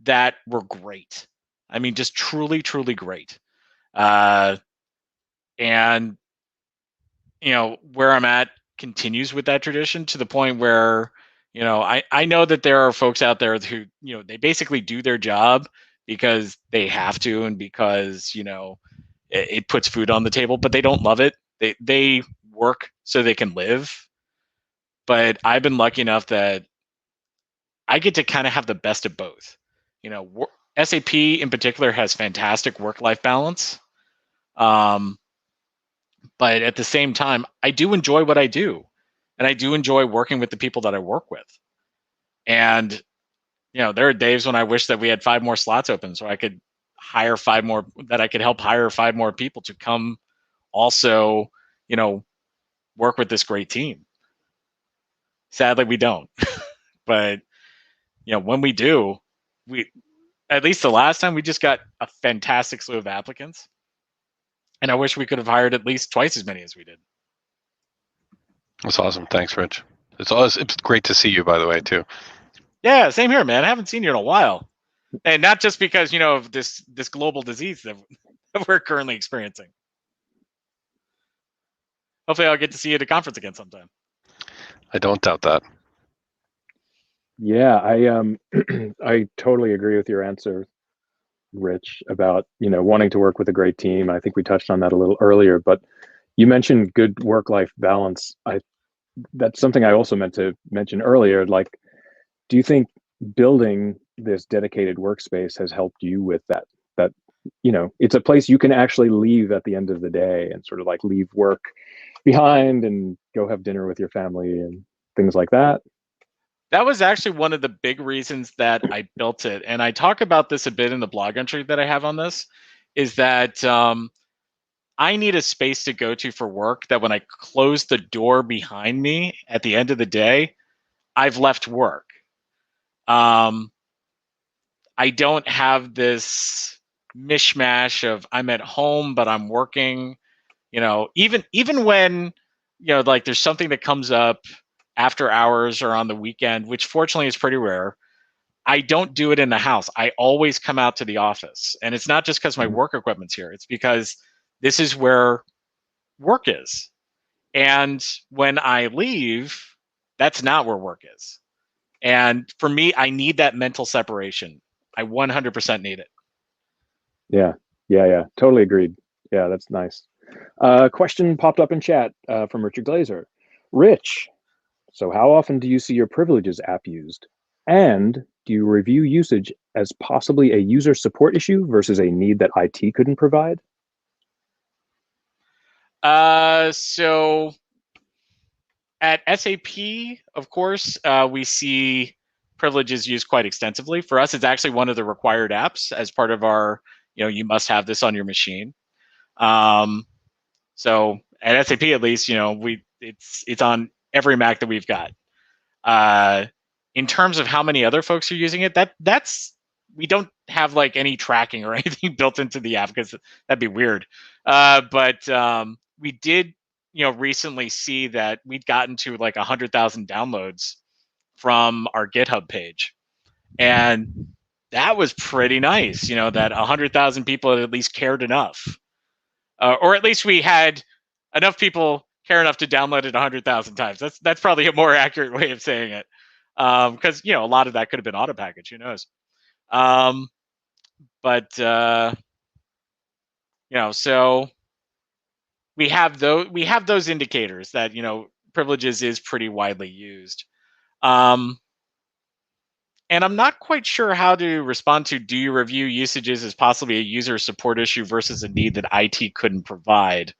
that were great. I mean, just truly, truly great. And where I'm at continues with that tradition to the point where, I know that there are folks out there who, they basically do their job because they have to and because, it puts food on the table, but they don't love it. They work so they can live. But I've been lucky enough that I get to kind of have the best of both. SAP in particular has fantastic work-life balance. But at the same time, I do enjoy what I do. And I do enjoy working with the people that I work with. And, there are days when I wish that we had 5 more slots open so I could hire 5 more, that I could help hire 5 more people to come also, work with this great team. Sadly, we don't. But, when we do, at least the last time, we just got a fantastic slew of applicants. And I wish we could have hired at least twice as many as we did. That's awesome. Thanks, Rich. It's great to see you, by the way, too. Yeah, same here, man. I haven't seen you in a while. And not just because, of this global disease that we're currently experiencing. Hopefully I'll get to see you at a conference again sometime. I don't doubt that. Yeah, I totally agree with your answer, Rich, about wanting to work with a great team. I think we touched on that a little earlier, but you mentioned good work-life balance. That's something I also meant to mention earlier. Like, do you think building this dedicated workspace has helped you with that? That it's a place you can actually leave at the end of the day and sort of like leave work behind and go have dinner with your family and things like that. That was actually one of the big reasons that I built it. And I talk about this a bit in the blog entry that I have on this, is that I need a space to go to for work that when I close the door behind me at the end of the day, I've left work. I don't have this mishmash of I'm at home, but I'm working, even when, like there's something that comes up after hours or on the weekend, which fortunately is pretty rare. I don't do it in the house. I always come out to the office. And it's not just because my work equipment's here. It's because this is where work is. And when I leave, that's not where work is. And for me, I need that mental separation. I 100% need it. Yeah. Totally agreed. Yeah, that's nice. Question popped up in chat from Richard Glazer. Rich, so how often do you see your privileges app used? And do you review usage as possibly a user support issue versus a need that IT couldn't provide? So at SAP, of course, we see privileges used quite extensively. For us, it's actually one of the required apps as part of our, you must have this on your machine. So at SAP, at least, it's on every Mac that we've got. In terms of how many other folks are using it, that's we don't have like any tracking or anything built into the app because that'd be weird. But we did, recently see that we'd gotten to like 100,000 downloads from our GitHub page, and that was pretty nice. That 100,000 people at least cared enough, or at least we had enough people care enough to download it 100,000 times. That's probably a more accurate way of saying it, because a lot of that could have been auto package. Who knows? But so we have those indicators that privileges is pretty widely used. And I'm not quite sure how to respond to, do you review usages as possibly a user support issue versus a need that IT couldn't provide?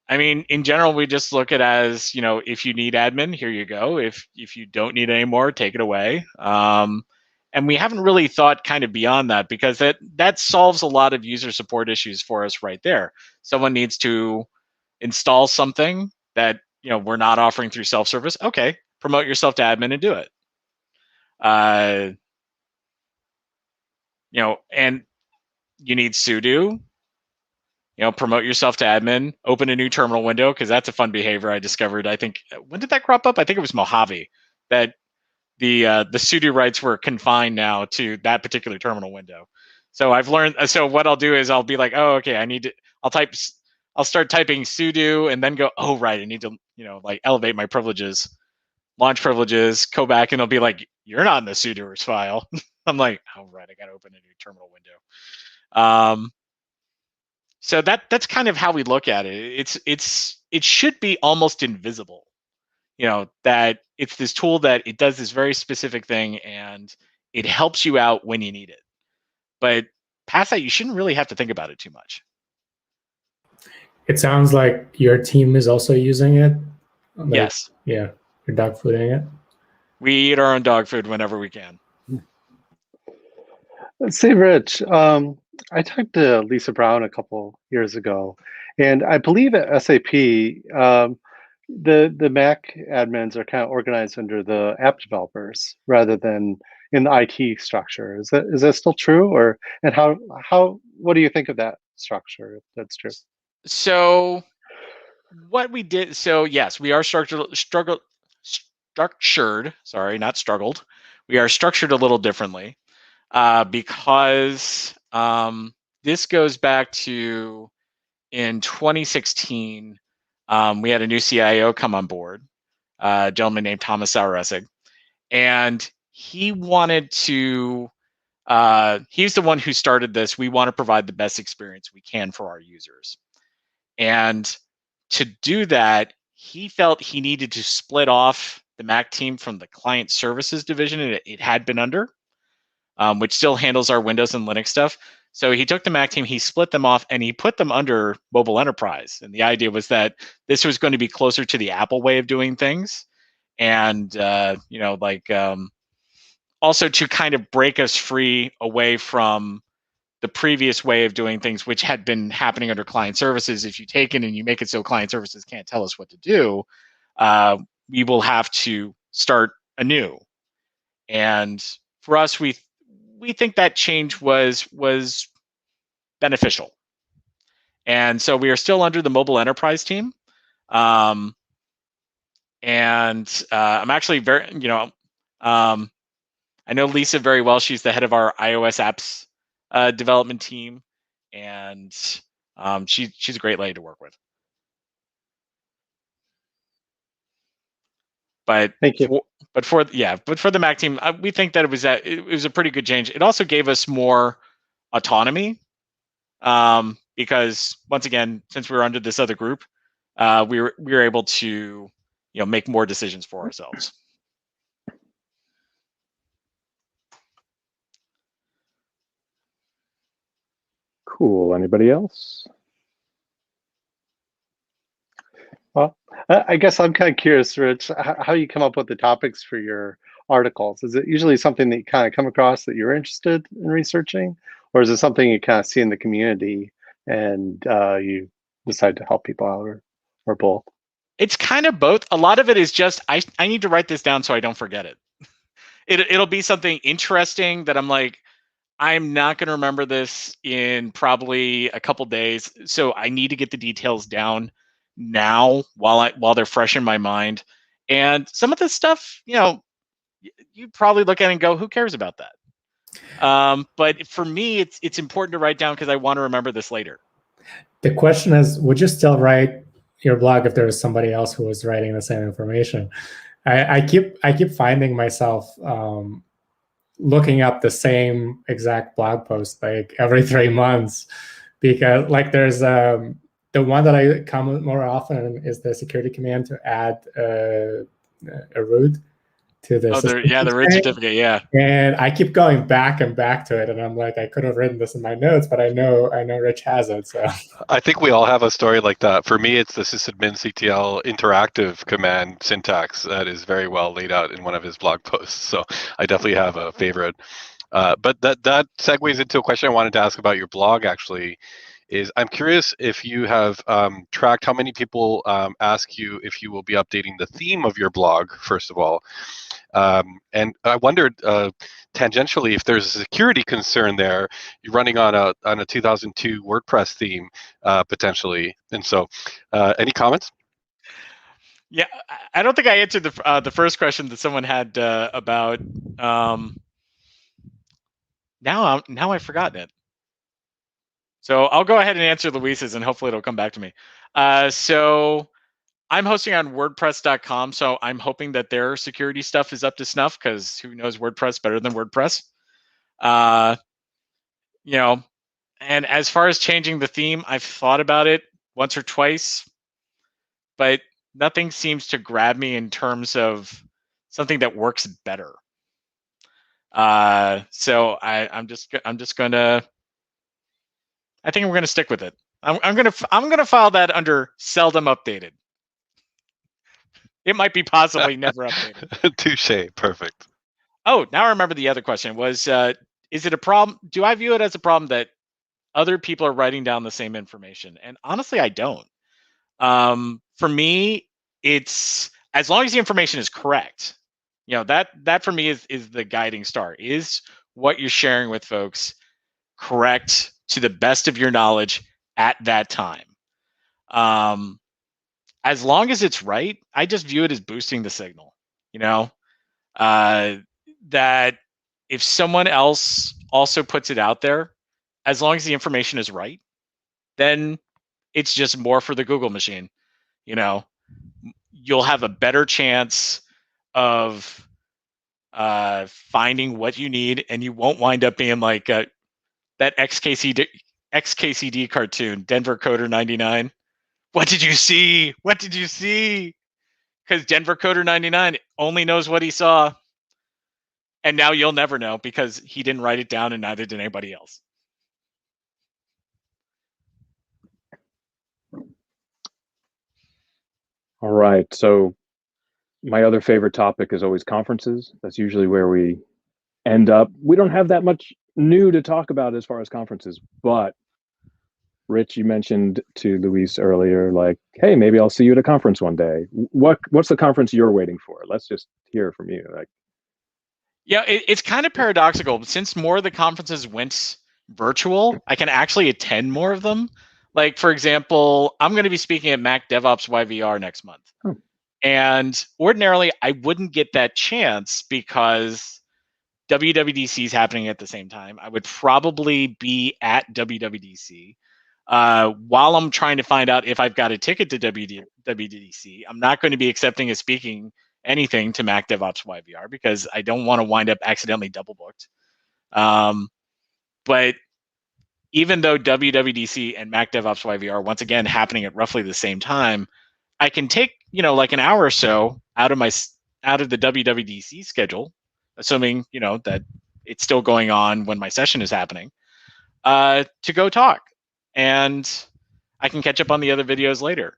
I mean, in general, we just look at it as, if you need admin, here you go. If you don't need any more, take it away. And we haven't really thought kind of beyond that, because that solves a lot of user support issues for us right there. Someone needs to install something that we're not offering through self-service. Okay, promote yourself to admin and do it. And you need sudo. Promote yourself to admin, open a new terminal window, because that's a fun behavior I discovered. I think, when did that crop up? I think it was Mojave, that the sudo rights were confined now to that particular terminal window. So I've learned, so what I'll do is I'll be like, oh, okay, I'll type I'll start typing sudo and then go, oh right, I need to, like elevate my privileges, launch privileges, go back, and it'll be like, you're not in the sudoers file. I'm like, oh right, I got to open a new terminal window. So that's kind of how we look at it. It should be almost invisible, that it's this tool that it does this very specific thing and it helps you out when you need it. But past that, you shouldn't really have to think about it too much. It sounds like your team is also using it. Like, yes. Yeah, you're dog fooding it. We eat our own dog food whenever we can. Let's see, Rich. I talked to Lisa Brown a couple years ago, and I believe at SAP, the Mac admins are kind of organized under the app developers rather than in the IT structure. Is that still true, or and what do you think of that structure? If that's true. So what we did, yes, we are structured. Sorry, not struggled. We are structured a little differently because this goes back to in 2016. We had a new CIO come on board, a gentleman named Thomas Saueressig, and he wanted to. He's the one who started this. We want to provide the best experience we can for our users. And to do that, he felt he needed to split off the Mac team from the client services division it had been under, which still handles our Windows and Linux stuff. So he took the Mac team, he split them off, and he put them under Mobile Enterprise. And the idea was that this was going to be closer to the Apple way of doing things. And, also to kind of break us free away from the previous way of doing things, which had been happening under client services. If you take it and you make it so client services can't tell us what to do, we will have to start anew. And for us, we think that change was beneficial. And so we are still under the Mobile Enterprise team. And I'm actually very, I know Lisa very well. She's the head of our iOS apps development team, and she's a great lady to work with. But thank you. But for the Mac team, we think that it was a pretty good change. It also gave us more autonomy, because once again, since we were under this other group, we were able to make more decisions for ourselves. Cool. Anybody else? Well, I guess I'm kind of curious, Rich, how you come up with the topics for your articles. Is it usually something that you kind of come across that you're interested in researching, or is it something you kind of see in the community and you decide to help people out, or both? It's kind of both. A lot of it is just I need to write this down so I don't forget it. It'll be something interesting that I'm like, I'm not going to remember this in probably a couple days, so I need to get the details down now while they're fresh in my mind. And some of this stuff, you probably look at it and go, who cares about that? But for me, it's important to write down because I want to remember this later. The question is, would you still write your blog if there was somebody else who was writing the same information? I keep finding myself looking up the same exact blog post like every 3 months, because like there's the one that I comment more often is the security command to add a root to the the root certificate, yeah. And I keep going back and back to it, and I'm like, I could have written this in my notes, but I know Rich has it. So I think we all have a story like that. For me, it's the sysadmin.ctl interactive command syntax that is very well laid out in one of his blog posts. So I definitely have a favorite. But that segues into a question I wanted to ask about your blog, actually. I'm curious if you have tracked how many people ask you if you will be updating the theme of your blog, first of all. And I wondered tangentially if there's a security concern there. You're running on a 2002 WordPress theme potentially. And so any comments? Yeah, I don't think I answered the first question that someone had about. Now I've forgotten it. So I'll go ahead and answer Luis's, and hopefully it'll come back to me. So I'm hosting on WordPress.com, so I'm hoping that their security stuff is up to snuff, because who knows WordPress better than WordPress? You know, and as far as changing the theme, I've thought about it once or twice, but nothing seems to grab me in terms of something that works better. So I'm just gonna. I think we're gonna stick with it. I'm gonna file that under seldom updated. It might be possibly never updated. Touche. Perfect. Oh, now I remember the other question was, is it a problem? Do I view it as a problem that other people are writing down the same information? And honestly, I don't. For me, it's as long as the information is correct. That for me is the guiding star. Is what you're sharing with folks correct to the best of your knowledge at that time? As long as it's right, I just view it as boosting the signal. That if someone else also puts it out there, as long as the information is right, then it's just more for the Google machine. You'll have a better chance of finding what you need, and you won't wind up being like that XKCD cartoon, Denver Coder 99. What did you see? What did you see? Because Denver Coder 99 only knows what he saw. And now you'll never know because he didn't write it down, and neither did anybody else. All right. So my other favorite topic is always conferences. That's usually where we end up. We don't have that much new to talk about as far as conferences, but Rich, you mentioned to Luis earlier, like, hey, maybe I'll see you at a conference one day. What's the conference you're waiting for? Let's just hear from you. Like, yeah, it's kind of paradoxical. Since more of the conferences went virtual, I can actually attend more of them. Like, for example, I'm going to be speaking at Mac DevOps YVR next month. And ordinarily, I wouldn't get that chance because WWDC is happening at the same time. I would probably be at WWDC. While I'm trying to find out if I've got a ticket to WWDC, I'm not going to be accepting a speaking anything to Mac DevOps YVR because I don't want to wind up accidentally double booked. But even though WWDC and Mac DevOps YVR once again happening at roughly the same time, I can take like an hour or so out of the WWDC schedule, assuming that it's still going on when my session is happening, to go talk, and I can catch up on the other videos later.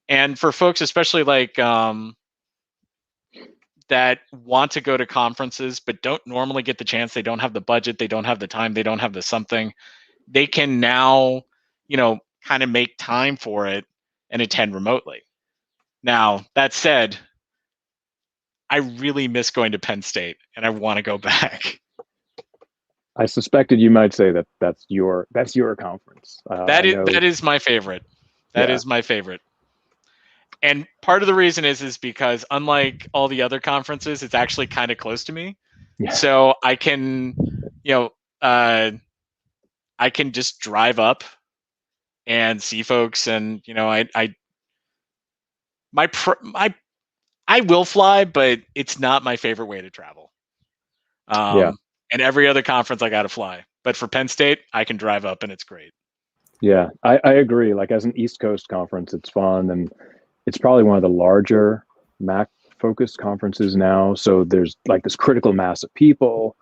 And for folks, especially like that want to go to conferences but don't normally get the chance, they don't have the budget, they don't have the time, they don't have the something, they can now, kind of make time for it and attend remotely. Now, that said, I really miss going to Penn State and I want to go back. I suspected you might say that's your conference. That is my favorite. That is my favorite. And part of the reason is because unlike all the other conferences, it's actually kind of close to me. Yeah. So I can, I can just drive up and see folks, and I will fly, but it's not my favorite way to travel. And every other conference I got to fly, but for Penn State, I can drive up and it's great. Yeah, I agree. Like, as an East Coast conference, it's fun, and it's probably one of the larger Mac focused conferences now. So there's like this critical mass of people.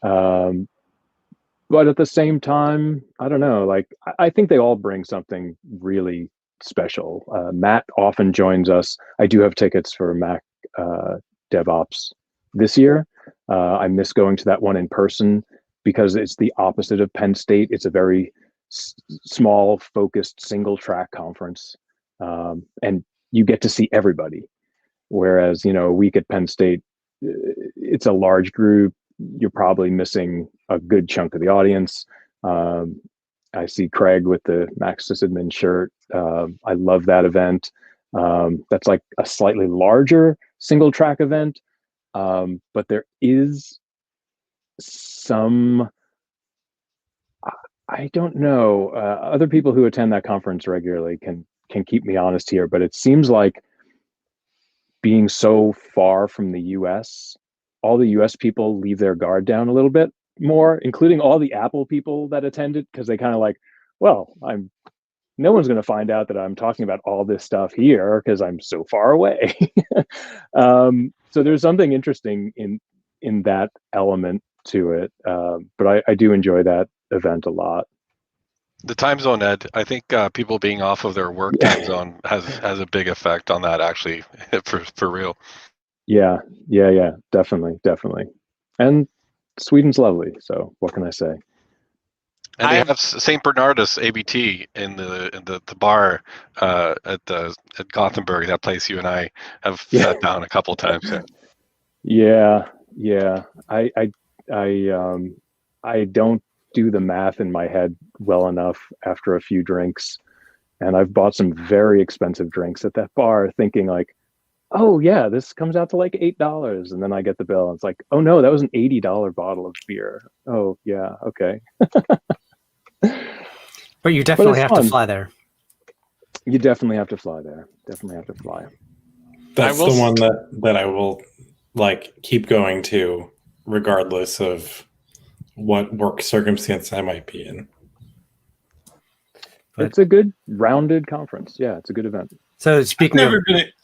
But at the same time, I don't know, like, I think they all bring something really special. Matt often joins us. I do have tickets for Mac DevOps this year. I miss going to that one in person because it's the opposite of Penn State. It's a very small, focused, single track conference. And you get to see everybody. Whereas, a week at Penn State, it's a large group. You're probably missing a good chunk of the audience. I see Craig with the Mac Sysadmin shirt. I love that event. That's like a slightly larger single track event. But there is some, I don't know. Other people who attend that conference regularly can keep me honest here, but it seems like being so far from the US, all the US people leave their guard down a little bit more, including all the Apple people that attended, because they kind of like, well, no one's going to find out that I'm talking about all this stuff here because I'm so far away. So there's something interesting in that element to it. But I do enjoy that event a lot. The time zone, Ed, I think people being off of their work time zone has a big effect on that, actually, for real. Yeah, definitely. And Sweden's lovely, so what can I say? And they have St. Bernardus ABT in the bar at Gothenburg, that place you and I have sat down a couple of times in. Yeah. I don't do the math in my head well enough after a few drinks, and I've bought some very expensive drinks at that bar, thinking like, oh yeah, this comes out to like $8, and then I get the bill, and it's like, oh no, that was an $80 bottle of beer. Oh yeah, okay. But you definitely have to fly there. You definitely have to fly there. Definitely have to fly. That's the one that I will like keep going to, regardless of what work circumstance I might be in. But it's a good rounded conference. Yeah, it's a good event. So speaking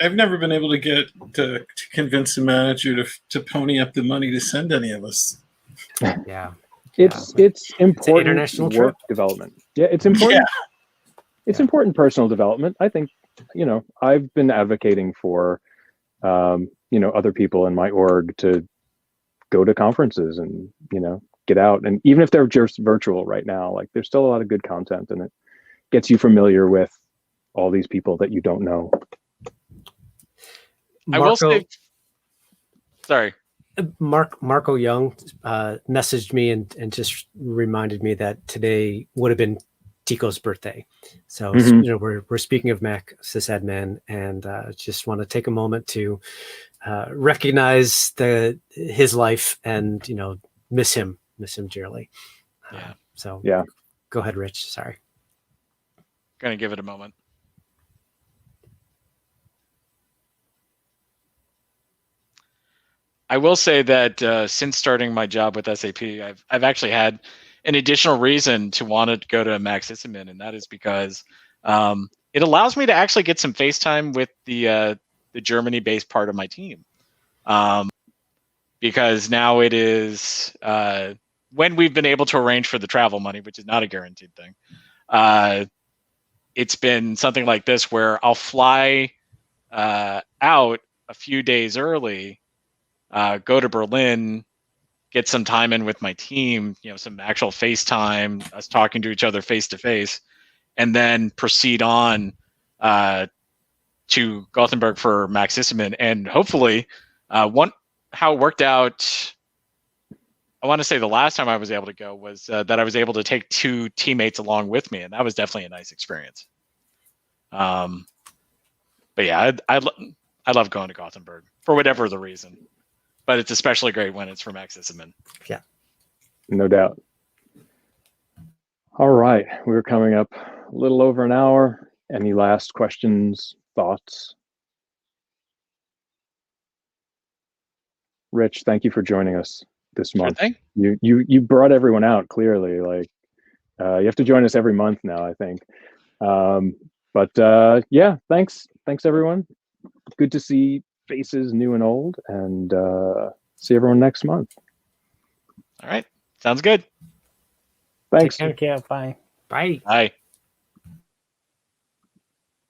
I've never been able to get to convince the manager to pony up the money to send any of us. Yeah. It's important international work trip. development. Yeah, it's important. Yeah. It's important personal development. I think, I've been advocating for, other people in my org to go to conferences and, get out. And even if they're just virtual right now, like there's still a lot of good content, and it gets you familiar with all these people that you don't know. I will say, sorry. Marco Young messaged me and just reminded me that today would have been Tico's birthday. So, we're speaking of Mac sysadmin, and just want to take a moment to recognize his life and, miss him dearly. Go ahead, Rich. Sorry. Going to give it a moment. I will say that since starting my job with SAP, I've actually had an additional reason to want to go to Mac sysadmin, and that is because it allows me to actually get some FaceTime with the Germany-based part of my team. Because now it is when we've been able to arrange for the travel money, which is not a guaranteed thing. It's been something like this where I'll fly out a few days early. Go to Berlin, get some time in with my team, some actual FaceTime, us talking to each other face to face, and then proceed on to Gothenburg for Mac sysadmin. And hopefully, how it worked out, I want to say the last time I was able to go was that I was able to take 2 teammates along with me, and that was definitely a nice experience. But yeah, I love going to Gothenburg for whatever the reason. But it's especially great when it's for Mac sysadmin. Yeah. No doubt. All right. We're coming up a little over an hour. Any last questions, thoughts? Rich, thank you for joining us this month. Sure thing. You brought everyone out clearly. Like you have to join us every month now, I think. Yeah, thanks everyone. Good to see faces new and old, and see everyone next month. All right. Sounds good. Thanks. Take care. Bye. Bye. Bye.